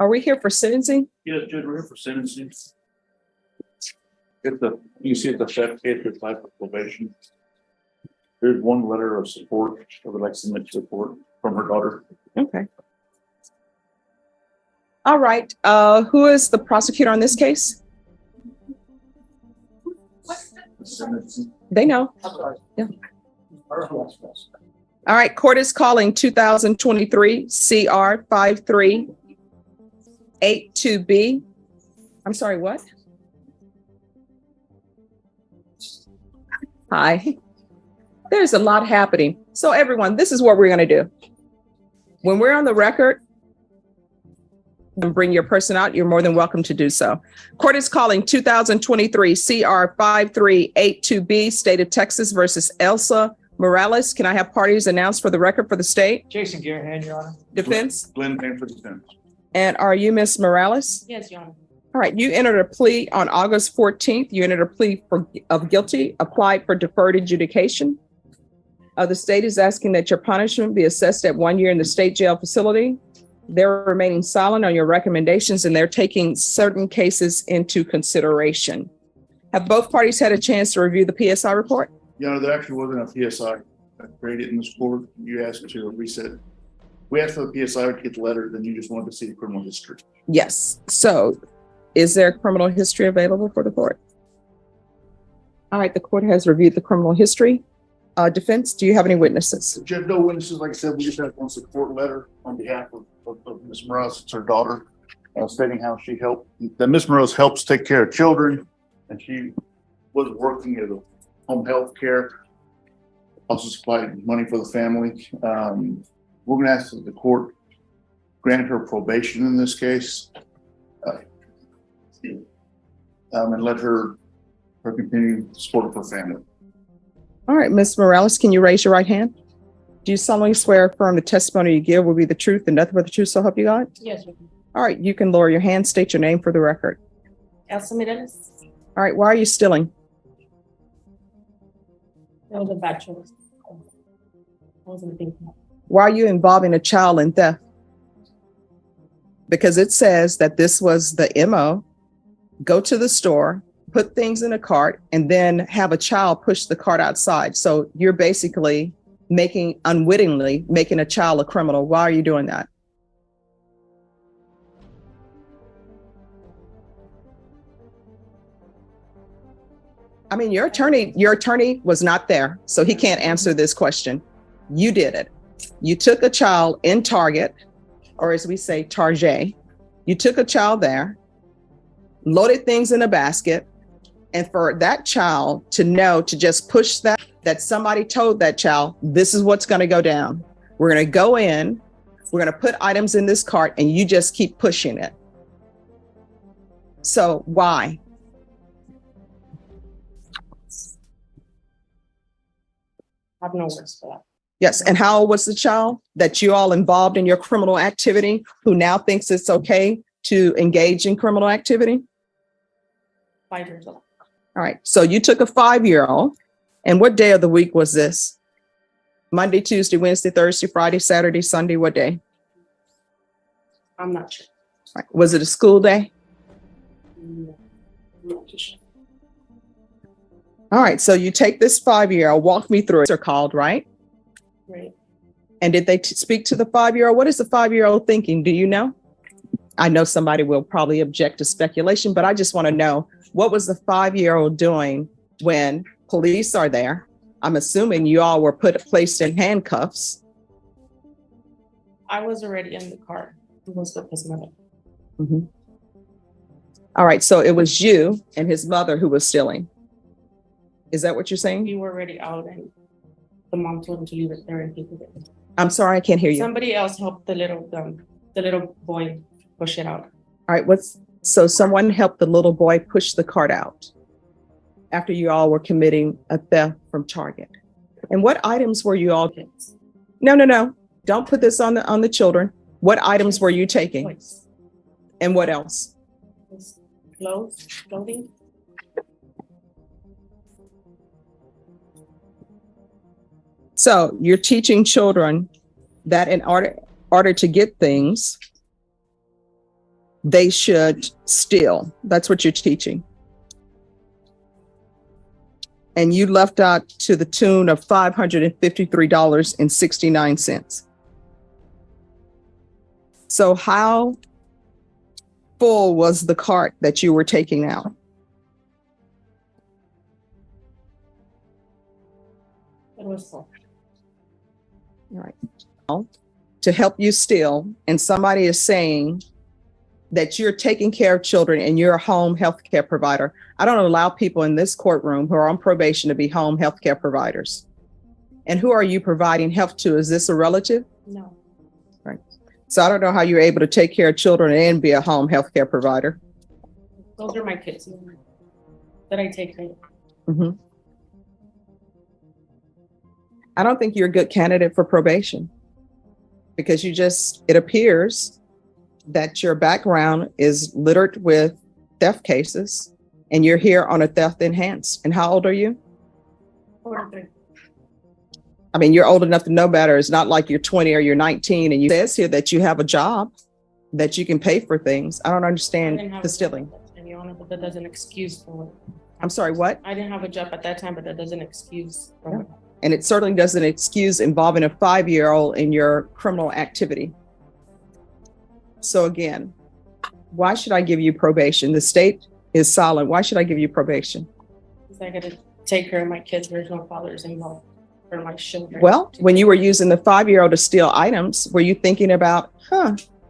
Are we here for sentencing? Yeah, Judge, we're here for sentencing. You see at the check page, apply for probation. There's one letter of support. I would like to submit support from her daughter. Okay. All right. Who is the prosecutor on this case? They know. Yeah. All right. Court is calling 2023 CR 5382B. I'm sorry, what? Hi. There's a lot happening. So everyone, this is what we're going to do. When we're on the record, and bring your person out, you're more than welcome to do so. Court is calling 2023 CR 5382B, State of Texas versus Elsa Morales. Can I have parties announced for the record for the state? Jason Garahan, Your Honor. Defense? Glenn paying for defense. And are you Miss Morales? Yes, Your Honor. All right, you entered a plea on August 14th. You entered a plea of guilty, applied for deferred adjudication. The state is asking that your punishment be assessed at 1 year in the state jail facility. They're remaining silent on your recommendations and they're taking certain cases into consideration. Have both parties had a chance to review the PSI report? Yeah, there actually wasn't a PSI created in this court. You asked to reset. We asked for the PSI to get the letter, then you just wanted to see the criminal history. Yes. So is there criminal history available for the court? All right, the court has reviewed the criminal history. Defense, do you have any witnesses? Judge, no witnesses. Like I said, we just have one support letter on behalf of Ms. Morales. It's her daughter, stating how she helped. That Ms. Morales helps take care of children, and she was working as a home health care. Also supplied money for the family. We're going to ask that the court grant her probation in this case, and let her continue support of her family. All right, Ms. Morales, can you raise your right hand? Do you solemnly swear or affirm the testimony you give will be the truth and nothing but the truth, so help you God? Yes, Your Honor. All right, you can lower your hand, state your name for the record. Elsa Morales. All right, why are you stealing? That was a bachelor. I wasn't thinking. Why are you involving a child in theft? Because it says that this was the MO, go to the store, put things in a cart, and then have a child push the cart outside. So you're basically unwittingly making a child a criminal. Why are you doing that? I mean, your attorney was not there, so he can't answer this question. You did it. You took a child in Target, or as we say, Target. You took a child there, loaded things in a basket, and for that child to know to just push that somebody told that child, this is what's going to go down. We're going to go in, we're going to put items in this cart, and you just keep pushing it. So why? I have no words for that. Yes. And how old was the child that you all involved in your criminal activity who now thinks it's okay to engage in criminal activity? 5 years old. All right. So you took a 5-year-old. And what day of the week was this? Monday, Tuesday, Wednesday, Thursday, Friday, Saturday, Sunday, what day? I'm not sure. All right. Was it a school day? No, I'm not too sure. All right. So you take this 5-year-old, walk me through it. They're called, right? Right. And did they speak to the 5-year-old? What is the 5-year-old thinking? Do you know? I know somebody will probably object to speculation, but I just want to know, what was the 5-year-old doing when police are there? I'm assuming you all were placed in handcuffs. I was already in the car. It was with his mother. Mm-hmm. All right. So it was you and his mother who was stealing. Is that what you're saying? We were already out and the mom told him to leave it there and he did it. I'm sorry, I can't hear you. Somebody else helped the little boy push it out. All right. So someone helped the little boy push the cart out after you all were committing a theft from Target. And what items were you all? Kids. No. Don't put this on the children. What items were you taking? Toys. And what else? Clothing. So you're teaching children that in order to get things, they should steal. That's what you're teaching. And you left out to the tune of $553.69. So how full was the cart that you were taking out? It was full. All right. To help you steal, and somebody is saying that you're taking care of children and you're a home health care provider. I don't allow people in this courtroom who are on probation to be home health care providers. And who are you providing health to? Is this a relative? No. Right. So I don't know how you're able to take care of children and be a home health care provider. Those are my kids that I take care of. Mm-hmm. I don't think you're a good candidate for probation because it appears that your background is littered with theft cases and you're here on a theft enhanced. And how old are you? 43. I mean, you're old enough to know better. It's not like you're 20 or you're 19 and you says here that you have a job, that you can pay for things. I don't understand the stealing. Your Honor, but that doesn't excuse for it. I'm sorry, what? I didn't have a job at that time, but that doesn't excuse for it. And it certainly doesn't excuse involving a 5-year-old in your criminal activity. So again, why should I give you probation? The state is silent. Why should I give you probation? Because I got to take care of my kids. There's no fathers involved for my children. Well, when you were using the 5-year-old to steal items, were you thinking about,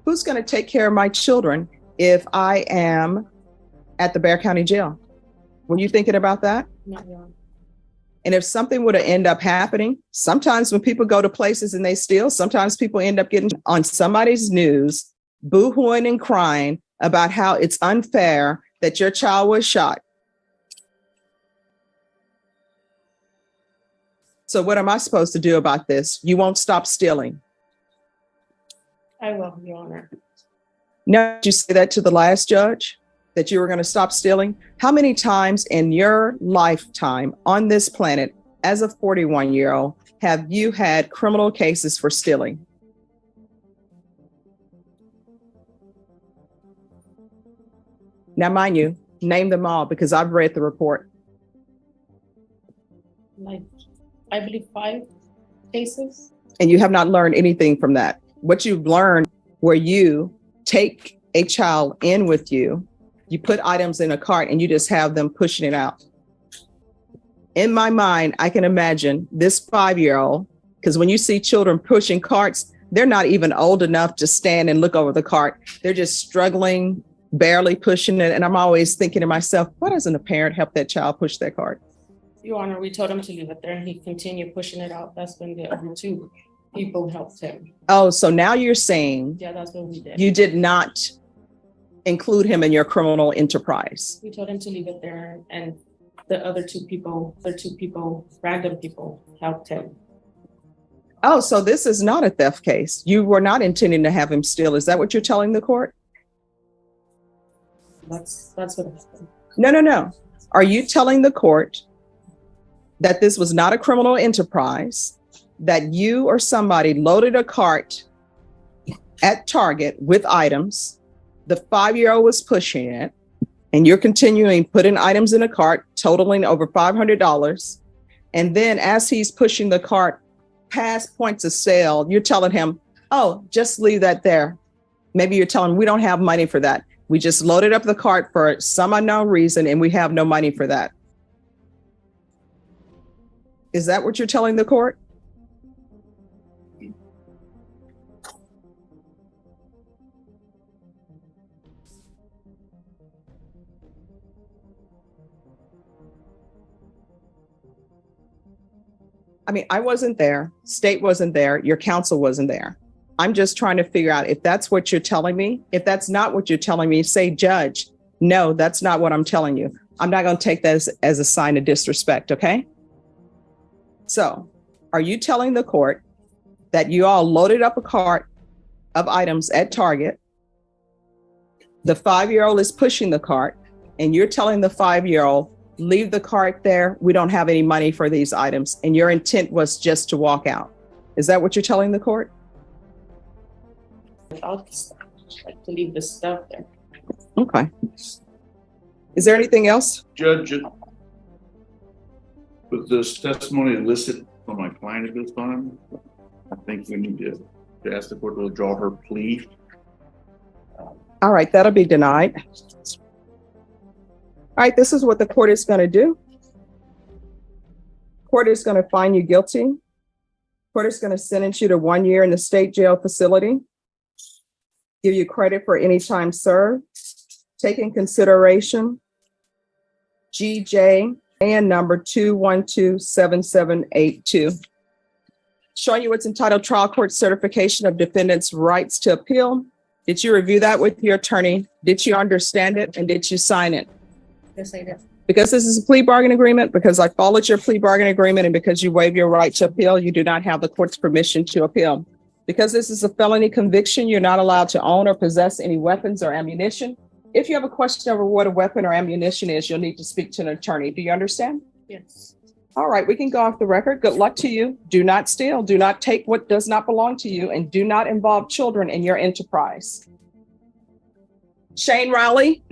who's going to take care of my children if I am at the Bexar County Jail? Were you thinking about that? No, Your Honor. And if something would have ended up happening, sometimes when people go to places and they steal, sometimes people end up getting on somebody's news, boo-hooing and crying about how it's unfair that your child was shot. So what am I supposed to do about this? You won't stop stealing. I will, Your Honor. Now, did you say that to the last judge, that you were going to stop stealing? How many times in your lifetime on this planet, as a 41-year-old, have you had criminal cases for stealing? Now, mind you, name them all because I've read the report. Like, I believe 5 cases. And you have not learned anything from that. What you've learned where you take a child in with you, you put items in a cart and you just have them pushing it out. In my mind, I can imagine this 5-year-old, because when you see children pushing carts, they're not even old enough to stand and look over the cart. They're just struggling, barely pushing it. And I'm always thinking to myself, why doesn't a parent help that child push their cart? Your Honor, we told him to leave it there and he continued pushing it out. That's when the other 2 people helped him. Oh, so now you're saying Yeah, that's what we did. you did not include him in your criminal enterprise. We told him to leave it there and the other 2 people, random people helped him. Oh, so this is not a theft case. You were not intending to have him steal. Is that what you're telling the court? That's what happened. No. Are you telling the court that this was not a criminal enterprise, that you or somebody loaded a cart at Target with items, the 5-year-old was pushing it, and you're continuing putting items in a cart, totaling over $500. And then as he's pushing the cart past points of sale, you're telling him, oh, just leave that there. Maybe you're telling him, we don't have money for that. We just loaded up the cart for some unknown reason and we have no money for that. Is that what you're telling the court? I mean, I wasn't there. State wasn't there. Your counsel wasn't there. I'm just trying to figure out if that's what you're telling me. If that's not what you're telling me, say, Judge, no, that's not what I'm telling you. I'm not going to take that as a sign of disrespect. Okay. So are you telling the court that you all loaded up a cart of items at Target? The 5-year-old is pushing the cart and you're telling the 5-year-old, leave the cart there. We don't have any money for these items. And your intent was just to walk out. Is that what you're telling the court? Without the stuff, like to leave the stuff there. Okay. Is there anything else? Judge, with this testimony elicited from my client at this time, I think we need to ask the court to withdraw her plea. All right, that'll be denied. All right, this is what the court is going to do. Court is going to find you guilty. Court is going to sentence you to 1 year in the state jail facility. Give you credit for any time served. Take in consideration GJ and number 2127782. Showing you what's entitled Trial Court Certification of Defendant's Rights to Appeal. Did you review that with your attorney? Did you understand it? And did you sign it? Yes, I did. Because this is a plea bargain agreement, because I followed your plea bargain agreement, and because you waive your right to appeal, you do not have the court's permission to appeal. Because this is a felony conviction, you're not allowed to own or possess any weapons or ammunition. If you have a question over what a weapon or ammunition is, you'll need to speak to an attorney. Do you understand? Yes. All right, we can go off the record. Good luck to you. Do not steal. Do not take what does not belong to you, and do not involve children in your enterprise. Shane Riley,